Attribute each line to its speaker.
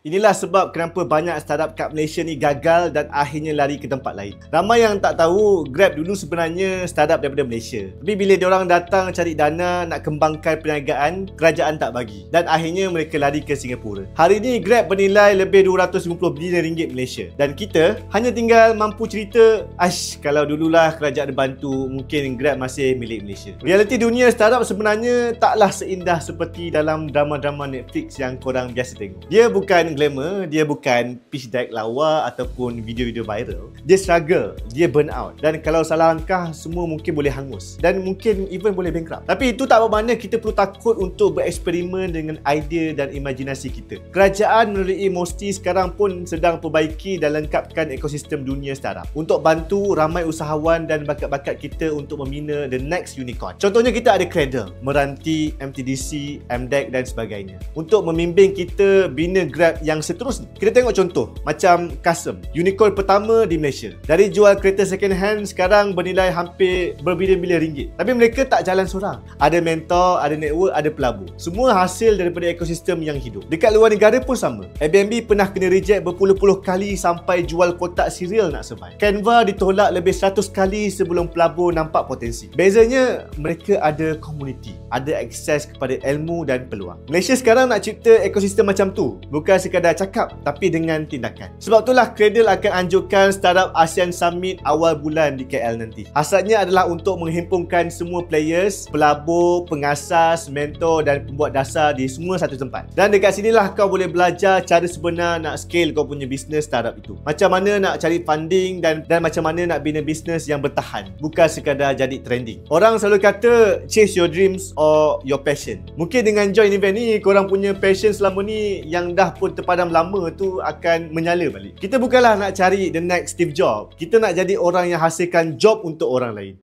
Speaker 1: Inilah sebab kenapa banyak startup kat Malaysia ni gagal dan akhirnya lari ke tempat lain. Ramai yang tak tahu Grab dulu sebenarnya startup daripada Malaysia. Tapi bila diorang datang cari dana nak kembangkan perniagaan, kerajaan tak bagi. Dan akhirnya mereka lari ke Singapura. Hari ni Grab bernilai lebih 250 bilion ringgit Malaysia. Dan kita hanya tinggal mampu cerita, kalau dululah kerajaan bantu, mungkin Grab masih milik Malaysia. Realiti dunia startup sebenarnya taklah seindah seperti dalam drama-drama Netflix yang korang biasa tengok. Dia bukan glamour, dia bukan pitch deck lawa ataupun video-video viral. Dia struggle, dia burn out, dan kalau salah langkah semua mungkin boleh hangus dan mungkin even boleh bankrupt. Tapi itu tak bermakna kita perlu takut untuk bereksperimen dengan idea dan imajinasi kita. Kerajaan melalui MOSTI sekarang pun sedang perbaiki dan lengkapkan ekosistem dunia startup untuk bantu ramai usahawan dan bakat-bakat kita untuk membina the next unicorn. Contohnya kita ada Cradle, Meranti, MTDC, MDEC dan sebagainya untuk membimbing kita bina Grab yang seterusnya. Kita tengok contoh macam Kasem, unicorn pertama di Malaysia. Dari jual kereta second hand sekarang bernilai hampir berbilion-bilion ringgit. Tapi mereka tak jalan seorang. Ada mentor, ada network, ada pelabur. Semua hasil daripada ekosistem yang hidup. Dekat luar negara pun sama. Airbnb pernah kena reject berpuluh-puluh kali sampai jual kotak cereal nak survive. Canva ditolak lebih 100 kali sebelum pelabur nampak potensi. Bezanya mereka ada community, ada akses kepada ilmu dan peluang. Malaysia sekarang nak cipta ekosistem macam tu. Bukan sekadar cakap tapi dengan tindakan. Sebab itulah Cradle akan anjurkan Startup ASEAN Summit awal bulan di KL nanti. Hasratnya adalah untuk menghimpunkan semua players, pelabur, pengasas, mentor dan pembuat dasar di semua satu tempat. Dan dekat sinilah kau boleh belajar cara sebenar nak scale kau punya bisnes startup itu. Macam mana nak cari funding dan macam mana nak bina bisnes yang bertahan. Bukan sekadar jadi trending. Orang selalu kata chase your dreams or your passion. Mungkin dengan join event ni korang punya passion selama ni yang dah pun terpadam lama tu akan menyala balik. Kita bukanlah nak cari the next Steve Jobs. Kita nak jadi orang yang hasilkan job untuk orang lain.